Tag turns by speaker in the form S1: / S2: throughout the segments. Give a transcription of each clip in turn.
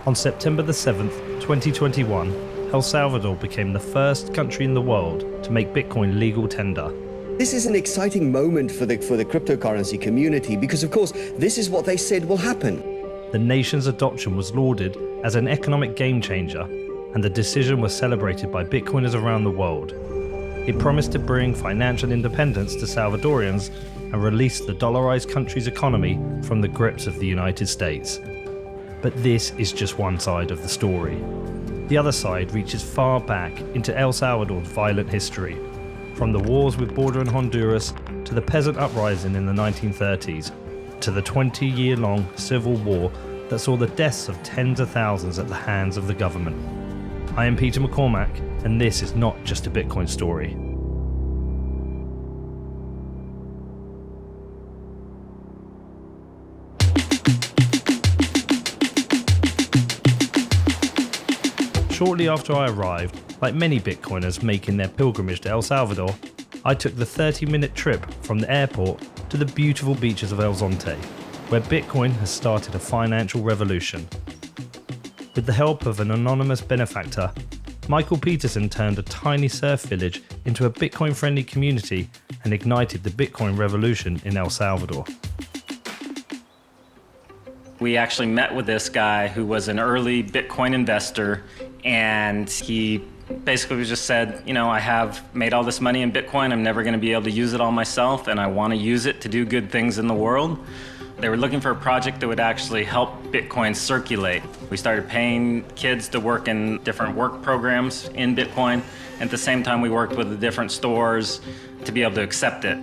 S1: On September the 7th, 2021, El Salvador became the first country in the world to make Bitcoin legal tender.
S2: This is an exciting moment for the cryptocurrency community because, of course, this is what they said will happen.
S1: The nation's adoption was lauded as an economic game changer, and the decision was celebrated by Bitcoiners around the world. It promised to bring financial independence to Salvadorians and release the dollarized country's economy from the grips of the United States. But this is just one side of the story. The other side reaches far back into El Salvador's violent history, from the wars with bordering Honduras to the peasant uprising in the 1930s, to the 20-year-long civil war that saw the deaths of tens of thousands at the hands of the government. I am Peter McCormack, and this is not just a Bitcoin story. Shortly after I arrived, like many Bitcoiners making their pilgrimage to El Salvador, I took the 30-minute trip from the airport to the beautiful beaches of El Zonte, where Bitcoin has started a financial revolution. With the help of an anonymous benefactor, Michael Peterson turned a tiny surf village into a Bitcoin-friendly community and ignited the Bitcoin revolution in El Salvador.
S3: We actually met with this guy who was an early Bitcoin investor, and he basically just said, you know, I have made all this money in Bitcoin, I'm never going to be able to use it all myself, and I want to use it to do good things in the world. They were looking for a project that would actually help Bitcoin circulate. We started paying kids to work in different work programs in Bitcoin. At the same time, we worked with the different stores to be able to accept it.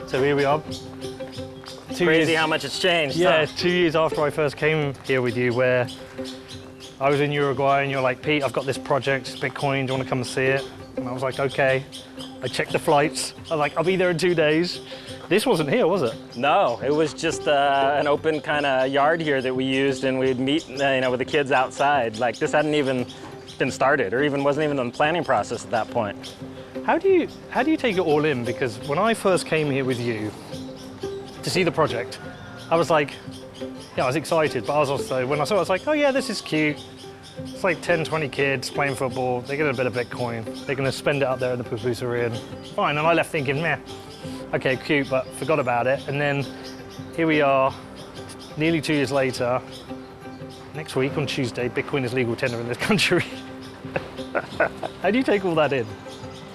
S4: So here we are.
S3: Crazy how much it's changed.
S4: Yeah,
S3: huh?
S4: 2 years after I first came here with you, where I was in Uruguay and you're like, Pete, I've got this project, it's Bitcoin, do you want to come and see it? And I was like, okay. I checked the flights. I was like, I'll be there in 2 days. This wasn't here, was it?
S3: No, it was just an open kind of yard here that we used, and we'd meet, with the kids outside. Like, this hadn't even been started, or even wasn't even in the planning process at that point.
S4: How do you take it all in? Because when I first came here with you to see the project, I was like, yeah, I was excited, but I was also, when I saw it, I was like, oh yeah, this is cute. It's like 10, 20 kids playing football, they get a bit of Bitcoin, they're gonna spend it up there in the pupuseria, and fine. And I left thinking, meh, okay, cute, but forgot about it. And then here we are, nearly 2 years later. Next week on Tuesday, Bitcoin is legal tender in this country. How do you take all that in?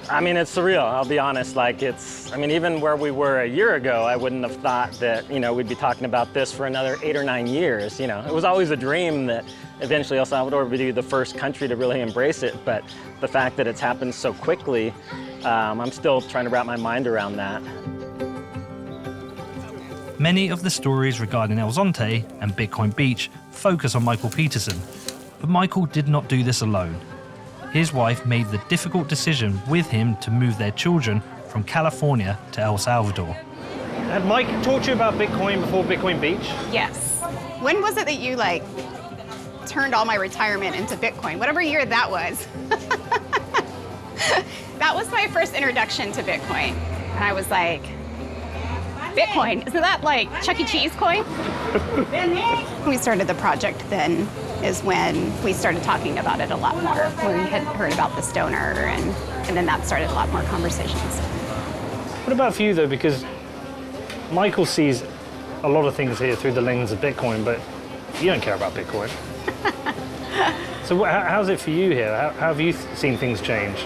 S3: I mean, it's surreal, I'll be honest. Like, even where we were a year ago, I wouldn't have thought that, we'd be talking about this for another 8 or 9 years. It was always a dream that eventually El Salvador would be the first country to really embrace it. But the fact that it's happened so quickly, I'm still trying to wrap my mind around that.
S1: Many of the stories regarding El Zonte and Bitcoin Beach focus on Michael Peterson, but Michael did not do this alone. His wife made the difficult decision with him to move their children from California to El Salvador.
S4: Had Mike talked to you about Bitcoin before Bitcoin Beach?
S5: Yes. When was it that you turned all my retirement into Bitcoin? Whatever year that was. That was my first introduction to Bitcoin. And I was like, Bitcoin, isn't that like Chuck E. Cheese coin? When we started the project then is when we started talking about it a lot more. When we had heard about the stoner, and then that started a lot more conversations.
S4: What about for you though? Because Michael sees a lot of things here through the lens of Bitcoin, but you don't care about Bitcoin. So how's it for you here? How have you seen things change?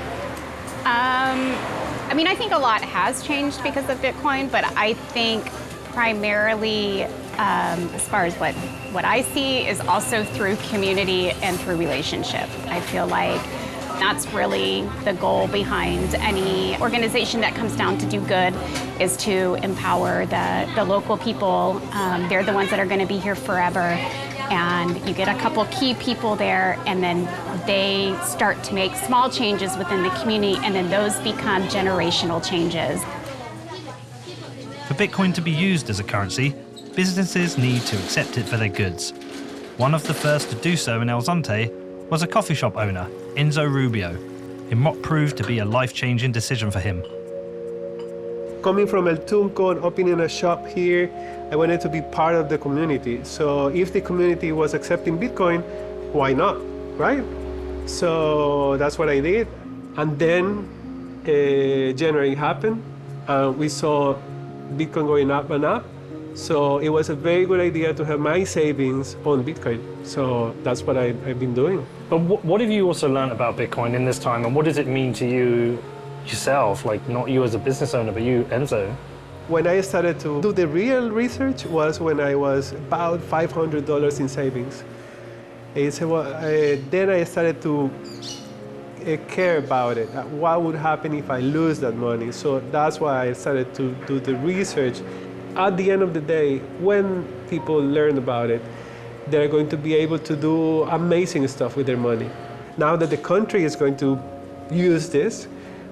S5: I think a lot has changed because of Bitcoin, but I think primarily, as far as what I see, is also through community and through relationship. I feel like that's really the goal behind any organization that comes down to do good, is to empower the local people. They're the ones that are going to be here forever. And you get a couple key people there, and then they start to make small changes within the community, and then those become generational changes.
S1: For Bitcoin to be used as a currency, businesses need to accept it for their goods. One of the first to do so in El Zonte was a coffee shop owner, Enzo Rubio, in what proved to be a life-changing decision for him.
S6: Coming from El Tunco and opening a shop here, I wanted to be part of the community. So if the community was accepting Bitcoin, why not, right? So that's what I did. And then January happened. We saw Bitcoin going up and up. So it was a very good idea to have my savings on Bitcoin. So that's what I've been doing.
S4: But what have you also learned about Bitcoin in this time, and what does it mean to you yourself, like not you as a business owner, but you, Enzo?
S6: When I started to do the real research was when I was about $500 in savings. Then I started to care about it. What would happen if I lose that money? So that's why I started to do the research. At the end of the day, when people learn about it, they're going to be able to do amazing stuff with their money. Now that the country is going to use this,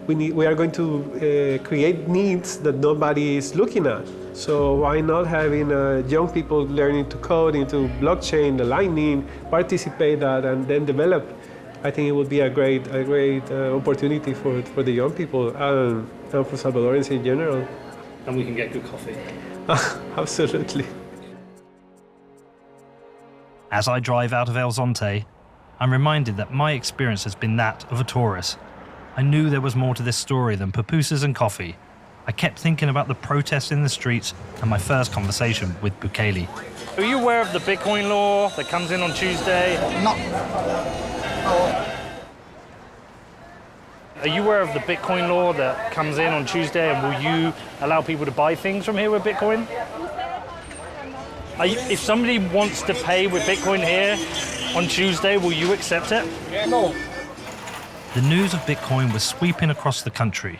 S6: we are going to create needs that nobody is looking at. So why not having young people learning to code into blockchain, the Lightning, participate that, and then develop? I think it would be a great opportunity for the young people and for Salvadorians in general.
S4: And we can get good coffee.
S6: Absolutely.
S1: As I drive out of El Zonte, I'm reminded that my experience has been that of a tourist. I knew there was more to this story than pupusas and coffee. I kept thinking about the protests in the streets and my first conversation with Bukele.
S4: Are you aware of the Bitcoin law that comes in on Tuesday?
S7: No.
S4: Are you aware of the Bitcoin law that comes in on Tuesday, and will you allow people to buy things from here with Bitcoin? If somebody wants to pay with Bitcoin here on Tuesday, will you accept it?
S7: No.
S1: The news of Bitcoin was sweeping across the country,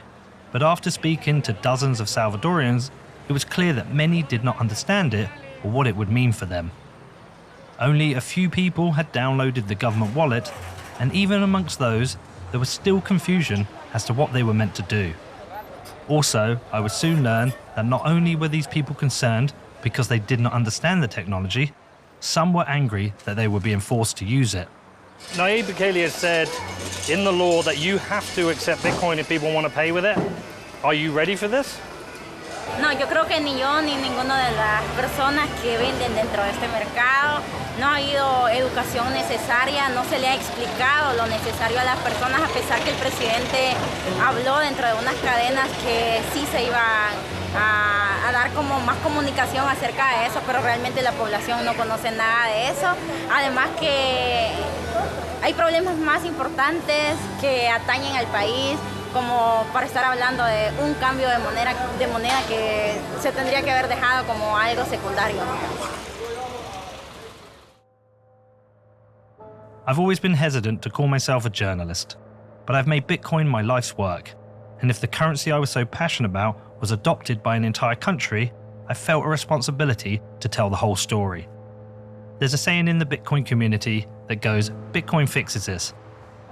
S1: but after speaking to dozens of Salvadorians, it was clear that many did not understand it or what it would mean for them. Only a few people had downloaded the government wallet, and even amongst those, there was still confusion as to what they were meant to do. Also, I would soon learn that not only were these people concerned because they did not understand the technology, some were angry that they were being forced to use it.
S4: Nayib Bukele has said in the law that you have to accept Bitcoin if people want to pay with it. Are you ready for this?
S8: No, yo creo que ni yo ni ninguna de las personas que venden dentro de este mercado no ha habido educación necesaria, no se le ha explicado lo necesario a las personas, a pesar que el presidente habló dentro de unas cadenas que sí se iban a dar como más comunicación acerca de eso, pero realmente la población no conoce nada de eso. Además que hay problemas más importantes que atañen al país, como para estar hablando de un cambio de moneda que se tendría que haber dejado como algo secundario.
S1: I've always been hesitant to call myself a journalist, but I've made Bitcoin my life's work. And if the currency I was so passionate about was adopted by an entire country, I felt a responsibility to tell the whole story. There's a saying in the Bitcoin community that goes, Bitcoin fixes this.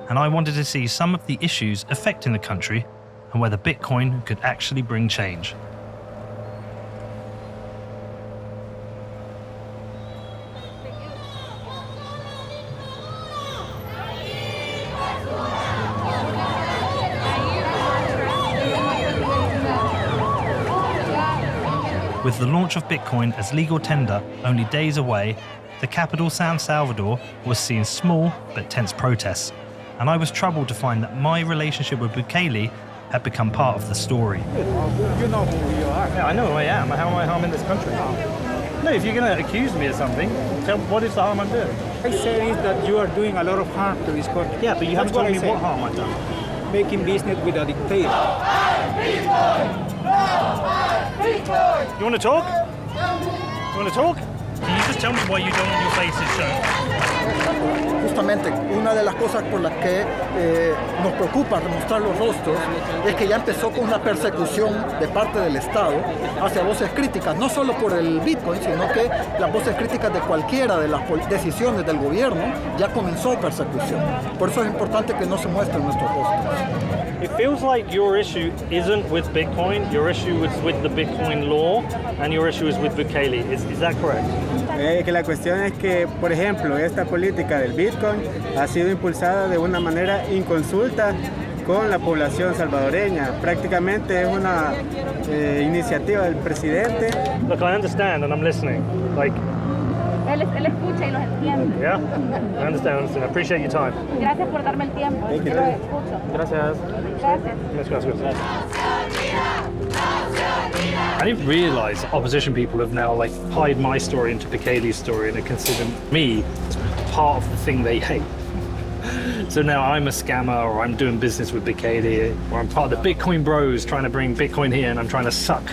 S1: And I wanted to see some of the issues affecting the country and whether Bitcoin could actually bring change. With the launch of Bitcoin as legal tender only days away, the capital San Salvador was seeing small but tense protests. And I was troubled to find that my relationship with Bukele had become part of the story.
S7: You know who you are.
S4: Yeah, I know who I am. How am I harming this country? No, if you're going to accuse me of something, tell what is the harm I'm doing?
S7: I say is that you are doing a lot of harm to this country.
S4: Yeah, but you haven't told me what harm I've done.
S7: Making business with a dictator.
S4: You want to talk? You want to talk? Can you just tell me why you don't want your faces shown?
S9: Justamente, una de las cosas por las que nos preocupa demostrar los rostros es que ya empezó con una persecución de parte del Estado hacia voces críticas, no solo por el Bitcoin, sino que las voces críticas de cualquiera de las decisiones del gobierno ya comenzó persecución. Por eso es importante que no se muestren nuestros rostros.
S4: It feels like your issue isn't with Bitcoin, your issue is with the Bitcoin law, and your issue is with Bukele. Is that correct?
S10: Que la cuestión es que, por ejemplo, esta política del Bitcoin ha sido impulsada de una manera inconsulta con la población salvadoreña. Prácticamente es una iniciativa del presidente.
S4: Look, I understand and I'm listening. Like,
S8: Él escucha y los entiende.
S4: yeah, I understand. I appreciate your time.
S8: Gracias por darme el tiempo. Yo los escucho.
S4: Gracias.
S8: Gracias.
S1: I didn't realise opposition people have now like tied my story into Bukele's story and are considering me as part of the thing they hate. So now I'm a scammer, or I'm doing business with Bukele, or I'm part of the Bitcoin bros trying to bring Bitcoin here, and I'm trying to suck.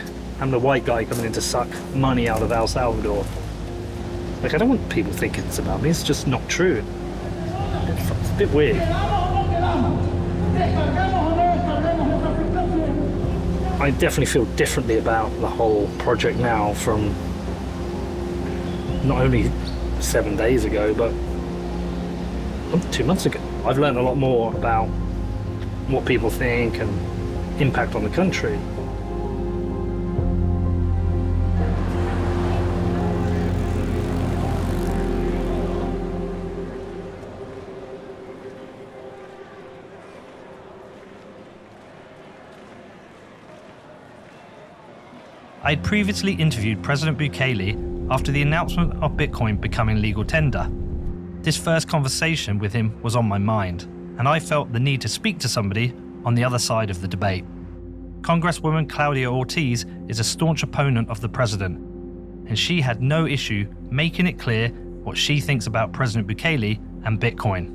S1: I'm the white guy coming in to suck money out of El Salvador. Like, I don't want people thinking it's about me. It's just not true. It's a bit weird. I definitely feel differently about the whole project now from not only 7 days ago, but 2 months ago. I've learned a lot more about what people think and impact on the country. I'd previously interviewed President Bukele after the announcement of Bitcoin becoming legal tender. This first conversation with him was on my mind, and I felt the need to speak to somebody on the other side of the debate. Congresswoman Claudia Ortiz is a staunch opponent of the president, and she had no issue making it clear what she thinks about President Bukele and Bitcoin.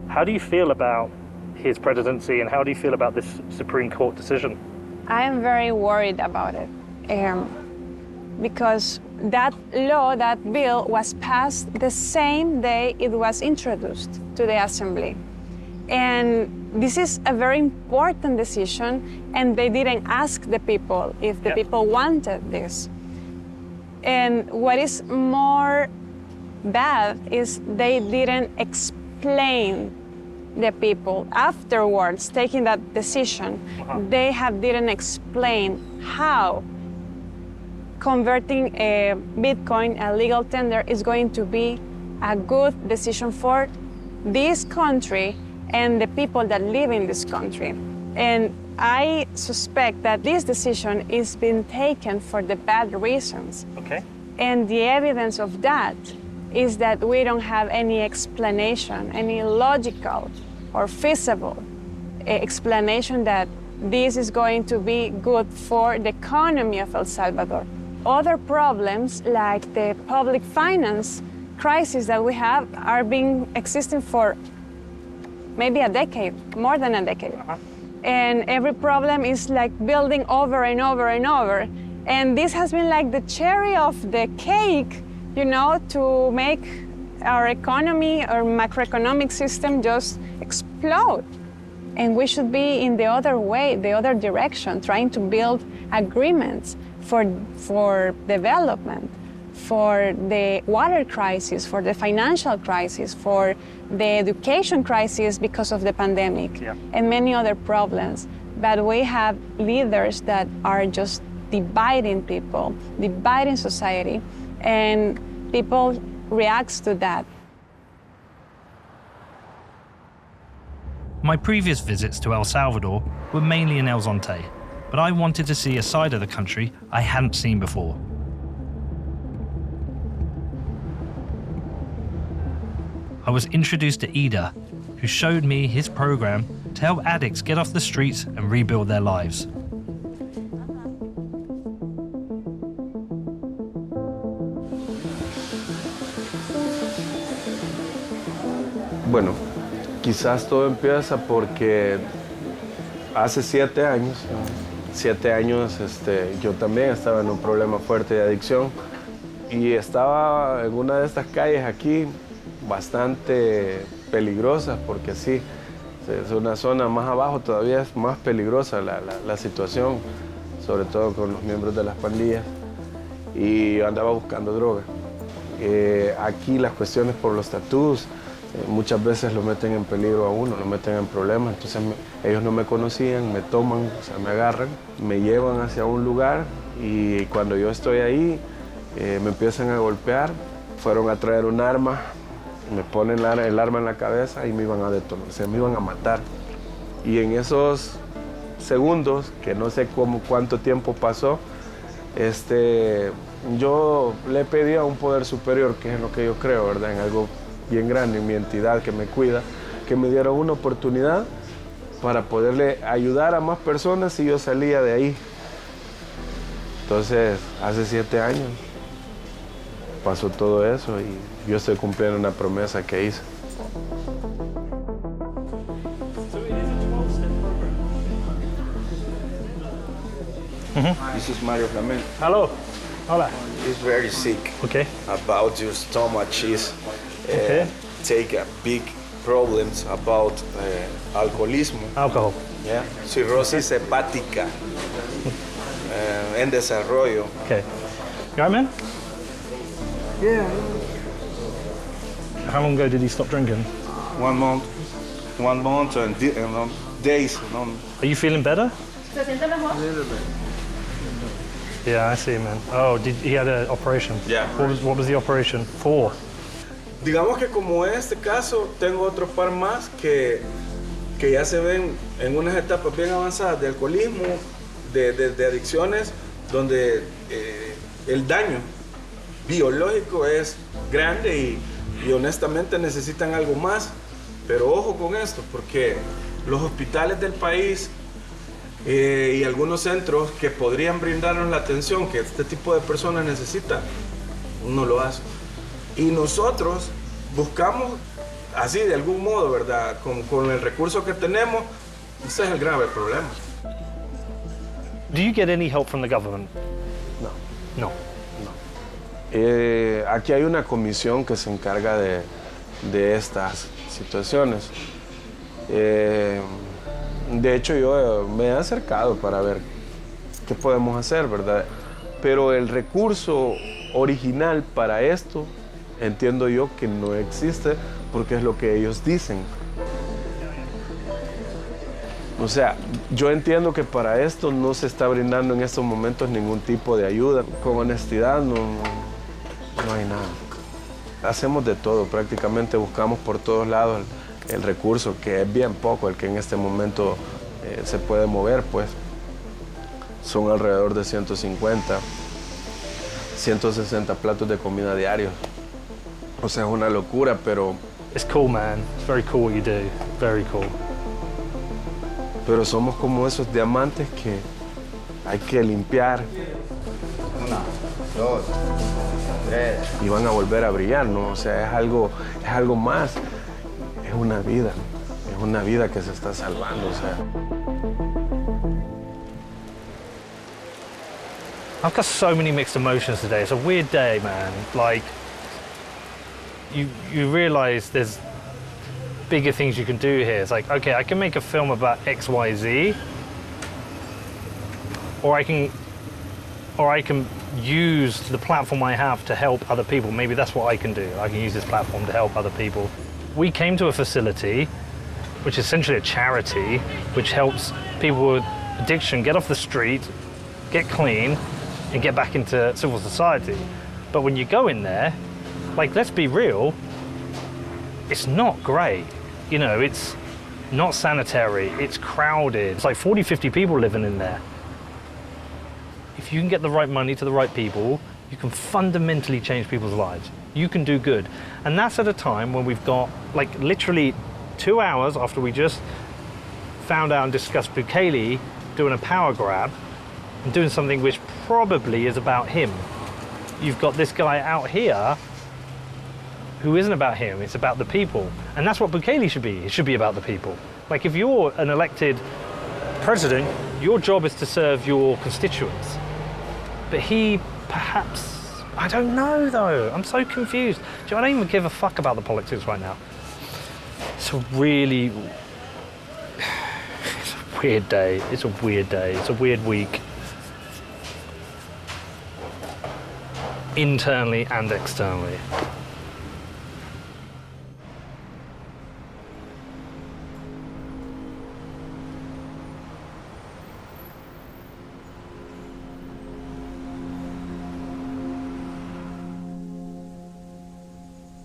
S1: How do you feel about his presidency, and how do you feel about this Supreme Court decision?
S11: I am very worried about it because that law, that bill, was passed the same day it was introduced to the Assembly. And this is a very important decision, and they didn't ask the people if the people wanted this. And what is more bad is they didn't explain the people afterwards taking that decision. They didn't explain how converting a Bitcoin, a legal tender, is going to be a good decision for this country and the people that live in this country. And I suspect that this decision is being taken for the bad reasons.
S4: Okay.
S11: And the evidence of that is that we don't have any explanation, any logical or feasible explanation that this is going to be good for the economy of El Salvador. Other problems, like the public finance crisis that we have, are existing for maybe a decade, more than a decade. And every problem is like building over and over and over. And this has been like the cherry of the cake, you know, to make our economy, our macroeconomic system just explode. And we should be in the other way, the other direction, trying to build agreements for development, for the water crisis, for the financial crisis, for the education crisis because of the pandemic, and many other problems. But we have leaders that are just dividing people, dividing society, and people react to that.
S1: My previous visits to El Salvador were mainly in El Zonte, but I wanted to see a side of the country I hadn't seen before. I was introduced to Ida, who showed me his program to help addicts get off the streets and rebuild their lives.
S12: Bueno, quizás todo empieza porque hace 7 años, yo también estaba en un problema fuerte de adicción y estaba en una de estas calles aquí bastante peligrosas, porque sí, es una zona más abajo, todavía es más peligrosa la situación, sobre todo con los miembros de las pandillas, y yo andaba buscando droga. Aquí las cuestiones por los tatús muchas veces lo meten en peligro a uno, lo meten en problemas, entonces ellos no me conocían, me toman, o sea, me agarran, me llevan hacia un lugar y cuando yo estoy ahí me empiezan a golpear, fueron a traer un arma, me ponen el arma en la cabeza y me iban a detonar, o sea, me iban a matar. Y en esos segundos, que no sé cuánto tiempo pasó, yo le pedí a un poder superior, que es en lo que yo creo, ¿verdad? En algo bien grande, en mi entidad que me cuida, que me diera una oportunidad para poderle ayudar a más personas si yo salía de ahí. Entonces, hace 7 años pasó todo eso y yo estoy cumpliendo una promesa que hice.
S13: This is Mario Flamenco.
S4: Hello. Hola.
S13: He's very sick.
S4: Okay.
S13: About your stomach is
S4: Okay.
S13: take a big problems about alcoholismo.
S4: Alcohol.
S13: Yeah. Cirrosis hepática en desarrollo.
S4: Okay. You alright, man?
S13: Yeah.
S4: How long ago did he stop drinking?
S13: 1 month. 1 month and days.
S4: Are you feeling better? Yeah, I see, man. Oh, he had an operation?
S13: Yeah.
S4: What was the operation for?
S12: Digamos que como en este caso, tengo otro par más que ya se ven en unas etapas bien avanzadas de alcoholismo, de adicciones, donde el daño biológico es grande y honestamente necesitan algo más. Pero ojo con esto, porque los hospitales del país y algunos centros que podrían brindarnos la atención que este tipo de personas necesitan, no lo hacen. Y nosotros buscamos así de algún modo, ¿verdad? Con el recurso que tenemos, ese es el grave problema.
S4: Do you get any help from the government?
S12: No. Aquí hay una comisión que se encarga de estas situaciones. De hecho, yo me he acercado para ver qué podemos hacer, ¿verdad? Pero el recurso original para esto, entiendo yo que no existe porque es lo que ellos dicen. O sea, yo entiendo que para esto no se está brindando en estos momentos ningún tipo de ayuda. Con honestidad no hay nada. Hacemos de todo, prácticamente buscamos por todos lados el recurso, que es bien poco el que en este momento se puede mover, pues. Son alrededor de 150, 160 platos de comida diarios. O sea, es una locura, pero...
S4: It's cool, man. It's very cool what you do. Very cool.
S12: Pero somos como esos diamantes que hay que limpiar.
S13: 1, 2, 3.
S12: Y van a volver a brillar, ¿no? O sea, es algo más. Es una vida que se está salvando, o sea.
S4: I've got so many mixed emotions today. It's a weird day, man. Like, you realize there's bigger things you can do here. It's like, okay, I can make a film about X, Y, Z, or I can use the platform I have to help other people. Maybe that's what I can do. I can use this platform to help other people. We came to a facility, which is essentially a charity, which helps people with addiction get off the street, get clean, and get back into civil society. But when you go in there, like, let's be real, it's not great. You know, it's not sanitary, it's crowded. It's like 40, 50 people living in there. If you can get the right money to the right people, you can fundamentally change people's lives. You can do good. And that's at a time when we've got, like, literally 2 hours after we just found out and discussed Bukele doing a power grab and doing something which probably is about him. You've got this guy out here who isn't about him, it's about the people. And that's what Bukele should be. It should be about the people. Like, if you're an elected president, your job is to serve your constituents. But he perhaps, I don't know though, I'm so confused. I don't even give a fuck about the politics right now. It's a really, it's a weird day. It's a weird day. It's a weird week. Internally and externally.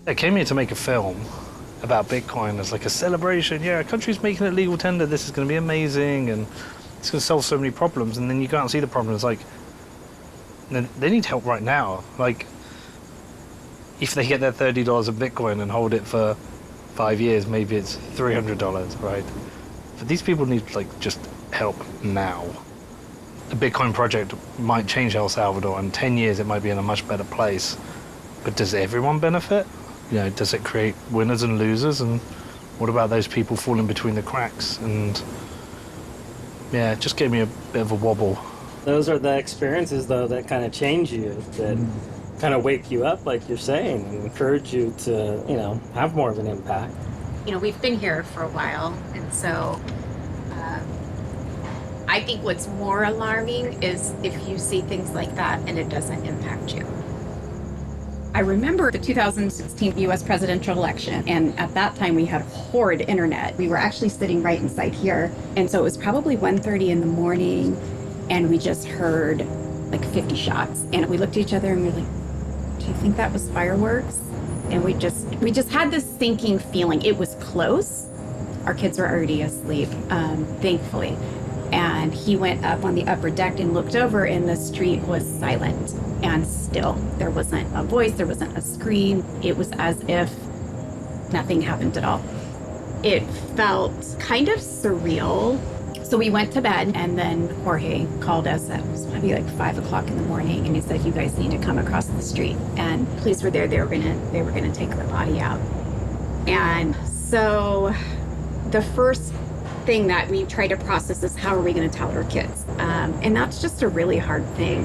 S4: I came here to make a film about Bitcoin as like a celebration. Yeah, a country's making it legal tender. This is going to be amazing, and it's going to solve so many problems. And then you go out and see the problems. Like, they need help right now. Like, if they get their $30 of Bitcoin and hold it for 5 years, maybe it's $300, right? But these people need like just help now. The Bitcoin project might change El Salvador. In 10 years, it might be in a much better place. But does everyone benefit? You know, does it create winners and losers? And what about those people falling between the cracks? And yeah, it just gave me a bit of a wobble.
S14: Those are the experiences, though, that kind of change you, that kind of wake you up, like you're saying, and encourage you to, you know, have more of an impact.
S15: You know, we've been here for a while, and so I think what's more alarming is if you see things like that and it doesn't impact you.
S5: I remember the 2016 US presidential election, and at that time we had horrid internet. We were actually sitting right inside here, and so it was probably 1:30 in the morning, and we just heard like 50 shots, and we looked at each other and we were like, do you think that was fireworks? And we just had this sinking feeling. It was close. Our kids were already asleep, thankfully. And he went up on the upper deck and looked over, and the street was silent and still. There wasn't a voice, there wasn't a scream. It was as if nothing happened at all. It felt kind of surreal. So we went to bed, and then Jorge called us at, it was maybe like 5 o'clock in the morning, and he said, you guys need to come across the street. And police were there, they were gonna take the body out. And so the first thing that we try to process is how are we going to tell our kids? And that's just a really hard thing.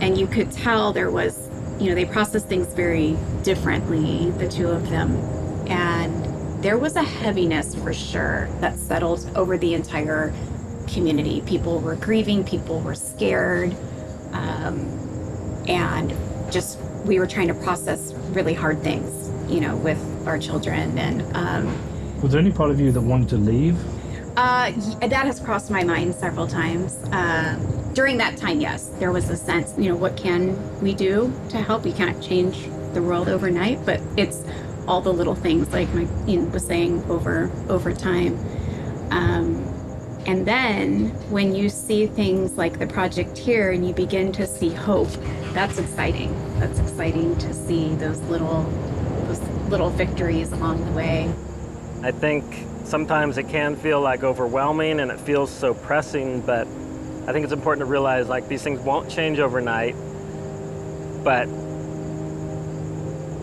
S5: And you could tell there was, you know, they process things very differently, the two of them. And there was a heaviness for sure that settled over the entire community. People were grieving, people were scared. And just, we were trying to process really hard things, you know, with our children. And
S4: was there any part of you that wanted to leave?
S5: That has crossed my mind several times. During that time, yes, there was a sense, you know, what can we do to help? We can't change the world overnight, but it's all the little things, like Mike was saying, over time. And then when you see things like the project here and you begin to see hope, that's exciting. That's exciting to see those little victories along the way.
S14: I think sometimes it can feel like overwhelming and it feels so pressing, but I think it's important to realize like these things won't change overnight, but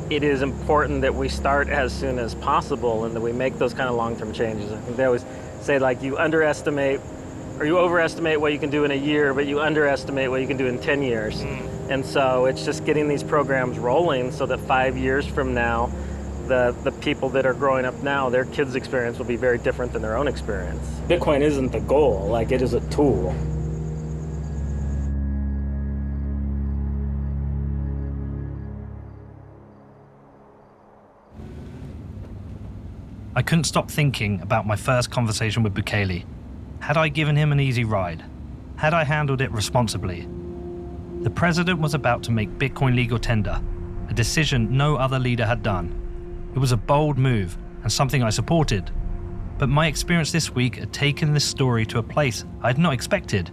S14: it is important that we start as soon as possible and that we make those kind of long-term changes. I think they always say like you underestimate or you overestimate what you can do in a year, but you underestimate what you can do in 10 years. And so it's just getting these programs rolling so that 5 years from now, the people that are growing up now, their kids' experience will be very different than their own experience. Bitcoin isn't the goal, like it is a tool.
S1: I couldn't stop thinking about my first conversation with Bukele. Had I given him an easy ride? Had I handled it responsibly? The president was about to make Bitcoin legal tender, a decision no other leader had done. It was a bold move and something I supported. But my experience this week had taken this story to a place I had not expected.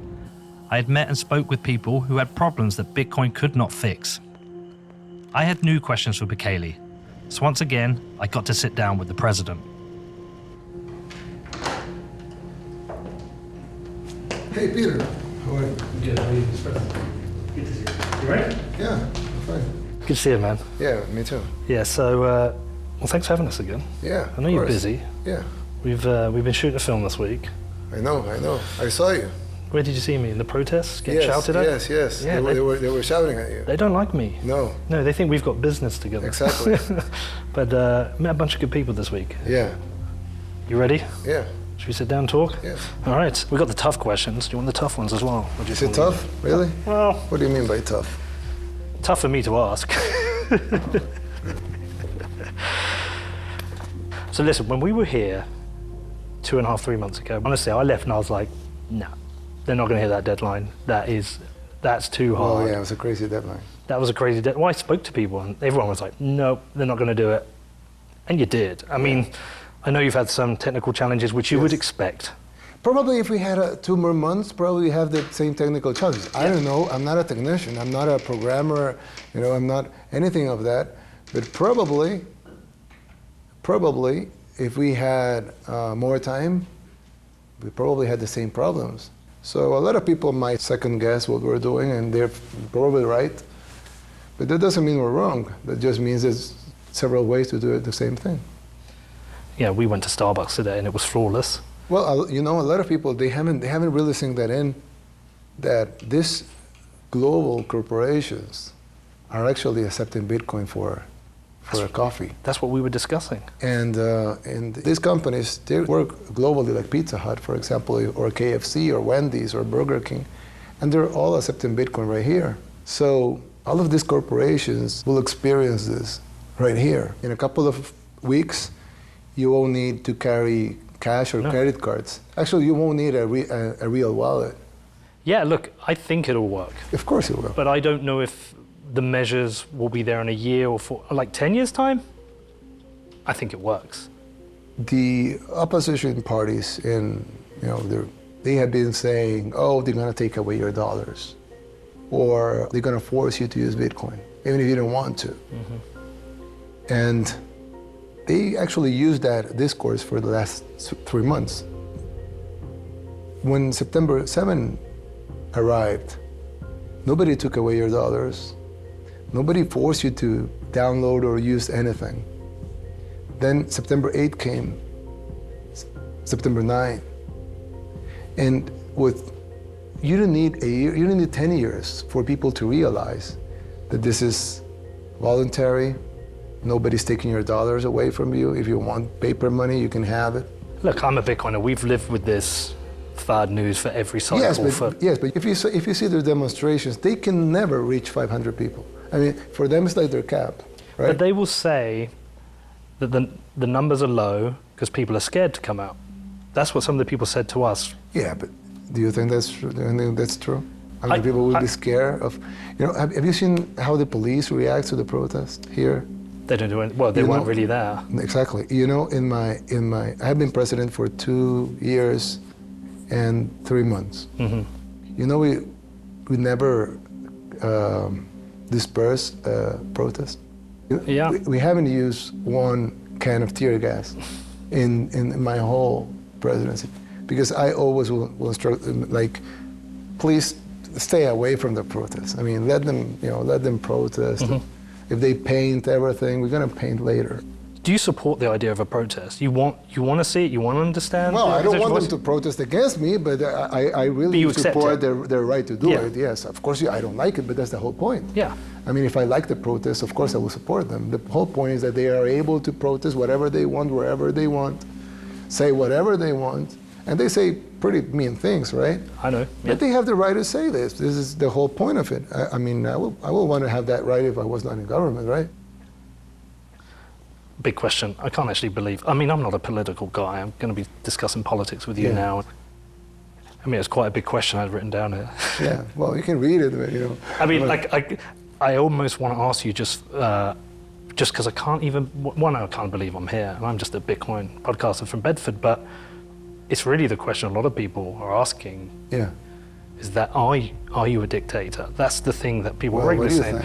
S1: I had met and spoke with people who had problems that Bitcoin could not fix. I had new questions for Bukele, so once again, I got to sit down with the president.
S16: Hey, Peter. How are you?
S4: Good, how are you? Good to see you. You ready?
S16: Yeah, fine.
S4: Good to see you, man.
S16: Yeah, me too.
S4: Yeah, so, well, thanks for having us again.
S16: Yeah,
S4: I know you're busy.
S16: Yeah.
S4: We've been shooting a film this week.
S16: I know. I saw you.
S4: Where did you see me? In the protests? Getting shouted at?
S16: Yes.
S4: Yeah,
S16: they were shouting at you.
S4: They don't like me.
S16: No.
S4: No, they think we've got business together.
S16: Exactly.
S4: But met a bunch of good people this week.
S16: Yeah.
S4: You ready?
S16: Yeah.
S4: Should we sit down and talk?
S16: Yes.
S4: All right. We got the tough questions. Do you want the tough ones as well?
S16: Is it tough? Really?
S4: Well.
S16: What do you mean by tough?
S4: Tough for me to ask. So listen, when we were here 2.5, 3 months ago, honestly, I left and I was like, no, they're not going to hit that deadline. That's too hard.
S16: Oh yeah, it was a crazy deadline.
S4: That was a crazy deadline. Well, I spoke to people and everyone was like, nope, they're not going to do it. And you did. I mean, I know you've had some technical challenges, which you would expect.
S16: Probably if we had 2 more months, probably have the same technical challenges. I don't know, I'm not a technician, I'm not a programmer, I'm not anything of that. But probably, if we had more time, we probably had the same problems. So a lot of people might second guess what we're doing, and they're probably right. But that doesn't mean we're wrong. That just means there's several ways to do it the same thing.
S4: Yeah, we went to Starbucks today and it was flawless.
S16: Well, a lot of people, they haven't really seen that in, that these global corporations are actually accepting Bitcoin for a coffee.
S4: That's what we were discussing.
S16: And these companies, they work globally, like Pizza Hut, for example, or KFC, or Wendy's, or Burger King, and they're all accepting Bitcoin right here. So all of these corporations will experience this right here. In a couple of weeks, you won't need to carry cash or credit cards. Actually, you won't need a real wallet.
S4: Yeah, look, I think it'll work.
S16: Of course it will.
S4: But I don't know if the measures will be there in a year or like 10 years' time. I think it works.
S16: The opposition parties they have been saying, oh, they're gonna take away your dollars, or they're gonna force you to use Bitcoin, even if you don't want to. Mm-hmm. And they actually used that discourse for the last 3 months. When September 7 arrived, nobody took away your dollars. Nobody forced you to download or use anything. Then September 8 came, September 9. And you don't need a year, you don't need 10 years for people to realize that this is voluntary. Nobody's taking your dollars away from you. If you want paper money, you can have it.
S4: Look, I'm a Bitcoiner. We've lived with this bad news for every cycle.
S16: Yes, but if you see their demonstrations, they can never reach 500 people. I mean, for them, it's like their cap, right?
S4: But they will say that the numbers are low because people are scared to come out. That's what some of the people said to us.
S16: Yeah, but do you think that's true? Do you think that's true? I mean, people will be scared of, have you seen how the police react to the protest here?
S4: They don't do it. Well, they weren't really there.
S16: Exactly. I have been president for 2 years and 3 months. Mm-hmm. We never dispersed protest.
S4: Yeah.
S16: We haven't used one can of tear gas in my whole presidency, because I always will instruct them, like, please stay away from the protests. I mean, let them protest. Mm-hmm. If they paint everything, we're going to paint later.
S4: Do you support the idea of a protest? You want to see it? You want to understand?
S16: Well, I don't want them to protest against me, but I really support their right to do it. Yes, of course, I don't like it, but that's the whole point.
S4: Yeah.
S16: I mean, if I like the protest, of course I will support them. The whole point is that they are able to protest whatever they want, wherever they want, say whatever they want, and they say pretty mean things, right?
S4: I know. Yeah.
S16: But they have the right to say this. This is the whole point of it. I will want to have that right if I was not in government, right?
S4: Big question. I can't actually believe. I mean, I'm not a political guy. I'm going to be discussing politics with you now. I mean, it's quite a big question I'd written down here.
S16: Yeah. Well, you can read it, but
S4: I mean, I almost want to ask you just because I can't even. One, I can't believe I'm here, and I'm just a Bitcoin podcaster from Bedford, but. It's really the question a lot of people are asking.
S16: Yeah.
S4: Is that are you a dictator? That's the thing that people regularly say.
S16: Think?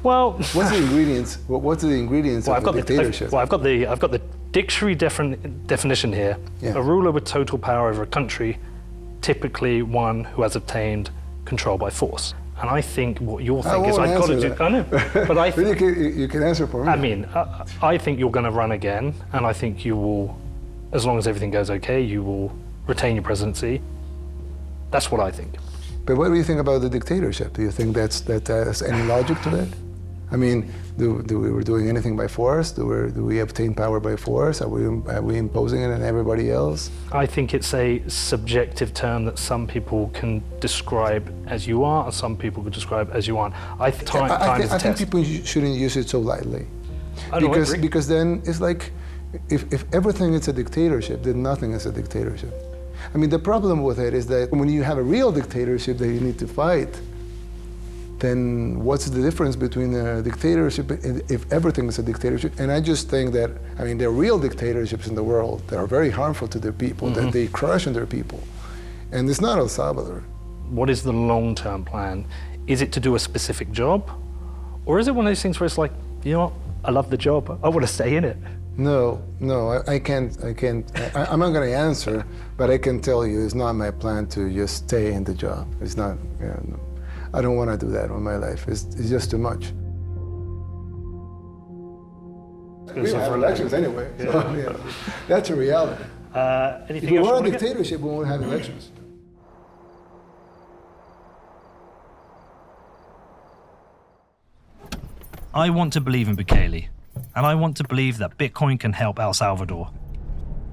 S4: Well,
S16: what's the ingredients? What's the ingredients of the dictatorship?
S4: I've got the dictionary definition here. Yeah. A ruler with total power over a country, typically one who has obtained control by force. And I think what you'll think is I've got to do. I know, but I think
S16: you can answer for me.
S4: I mean, I think you're going to run again, and I think you will. As long as everything goes okay, you will retain your presidency. That's what I think.
S16: But what do you think about the dictatorship? Do you think that has any logic to that? I mean, do we doing anything by force? Do we obtain power by force? Are we imposing it on everybody else?
S4: I think it's a subjective term that some people can describe as you are, and some people can describe as you aren't. I think
S16: people shouldn't use it so lightly.
S4: Agree.
S16: Because then it's like, if everything is a dictatorship, then nothing is a dictatorship. I mean, the problem with it is that when you have a real dictatorship that you need to fight, then what's the difference between a dictatorship if everything is a dictatorship? And I just think that, I mean, there are real dictatorships in the world that are very harmful to their people, that they crush on their people. And it's not El Salvador.
S4: What is the long-term plan? Is it to do a specific job? Or is it one of those things where it's like, you know what, I love the job, I want to stay in it?
S16: No, I can't. I'm not going to answer, but I can tell you it's not my plan to just stay in the job. It's not, no. I don't want to do that in my life. It's just too much. We don't have elections anyway, so that's a reality.
S4: Anything
S16: if we
S4: else
S16: were a dictatorship, we won't have elections.
S1: I want to believe in Bukele, and I want to believe that Bitcoin can help El Salvador.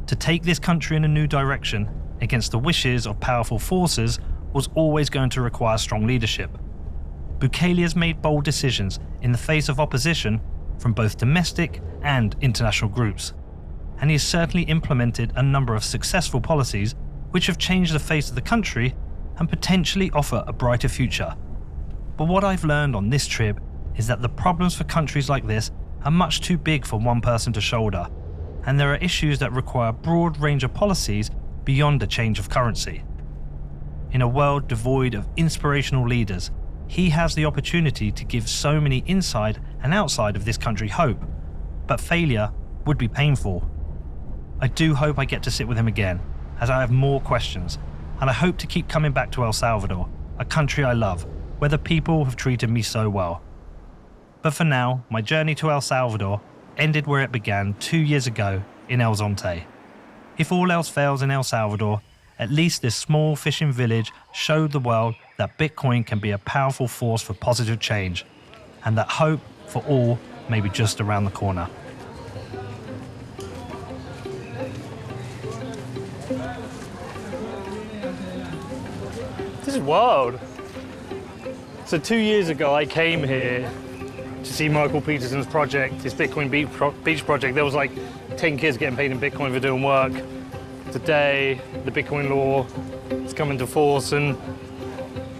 S1: To take this country in a new direction against the wishes of powerful forces was always going to require strong leadership. Bukele has made bold decisions in the face of opposition from both domestic and international groups, and he has certainly implemented a number of successful policies which have changed the face of the country and potentially offer a brighter future. But what I've learned on this trip is that the problems for countries like this are much too big for one person to shoulder, and there are issues that require a broad range of policies beyond a change of currency. In a world devoid of inspirational leaders, he has the opportunity to give so many inside and outside of this country hope, but failure would be painful. I do hope I get to sit with him again, as I have more questions, and I hope to keep coming back to El Salvador, a country I love, where the people have treated me so well. But for now, my journey to El Salvador ended where it began 2 years ago in El Zonte. If all else fails in El Salvador, at least this small fishing village showed the world that Bitcoin can be a powerful force for positive change, and that hope for all may be just around the corner.
S4: This is wild. So 2 years ago, I came here to see Michael Peterson's project, his Bitcoin Beach project. There was like 10 kids getting paid in Bitcoin for doing work. Today, the Bitcoin law is coming to force, and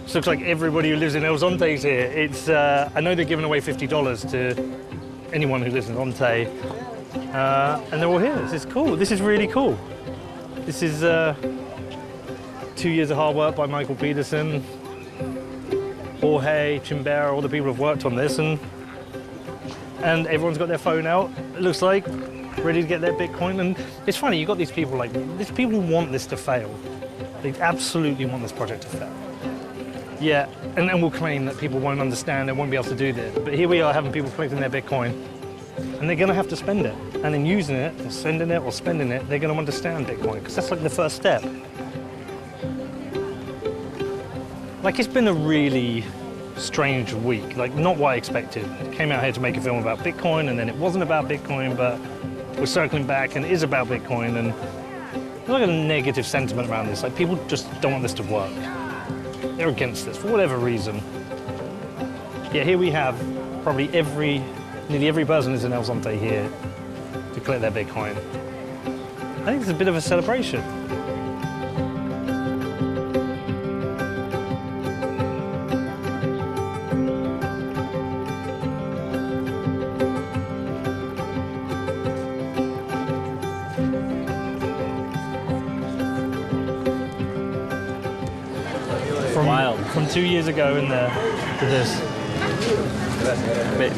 S4: it looks like everybody who lives in El Zonte is here. It's, I know they're giving away $50 to anyone who lives in Zonte, and they're all here. This is cool. This is really cool. This is 2 years of hard work by Michael Peterson, Jorge, Chimbera, all the people who've worked on this, and everyone's got their phone out, it looks like, ready to get their Bitcoin. And it's funny, you've got these people who want this to fail. They absolutely want this project to fail. Yeah, and will claim that people won't understand, they won't be able to do this. But here we are having people collecting their Bitcoin, and they're gonna have to spend it. And in using it, or sending it, or spending it, they're gonna understand Bitcoin, because that's like the first step. Like, it's been a really strange week, like not what I expected. Came out here to make a film about Bitcoin, and then it wasn't about Bitcoin, but we're circling back and it is about Bitcoin, and there's like a negative sentiment around this. Like, people just don't want this to work. They're against this for whatever reason. Yeah, here we have probably nearly every person is in El Zonte here to collect their Bitcoin. I think it's a bit of a celebration. From 2 years ago in there to this.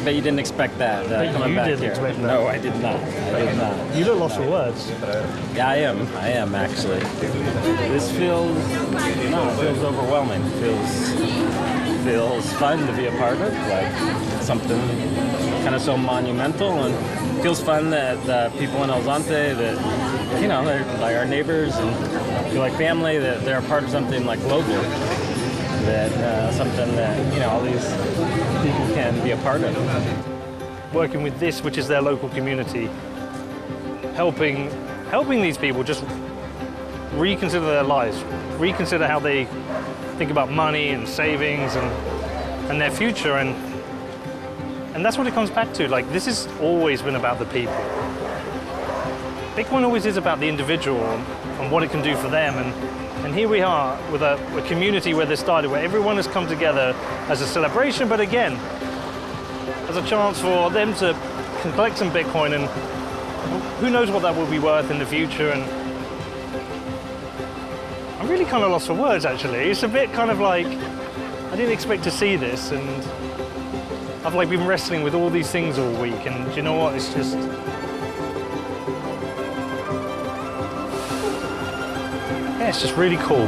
S3: But you didn't expect that.
S4: You didn't expect that.
S3: No, I did not. I did not.
S4: You look lost for words.
S3: Yeah, I am actually. This feels overwhelming. Feels fun to be a part of, like something kind of so monumental, and feels fun that the people in El Zonte, that, you know, they're like our neighbors and feel like family, that they're a part of something like global. That something that, you know, all these people can be a part of.
S4: Working with this, which is their local community, helping these people just reconsider their lives, reconsider how they think about money and savings and their future, and that's what it comes back to. Like, this has always been about the people. Bitcoin always is about the individual and what it can do for them, and here we are with a community where this started, where everyone has come together as a celebration, but again, as a chance for them to collect some Bitcoin, and who knows what that will be worth in the future. And I'm really kind of lost for words, actually. It's a bit kind of like, I didn't expect to see this, and I've like been wrestling with all these things all week, and do you know what, it's just, yeah, it's just really cool.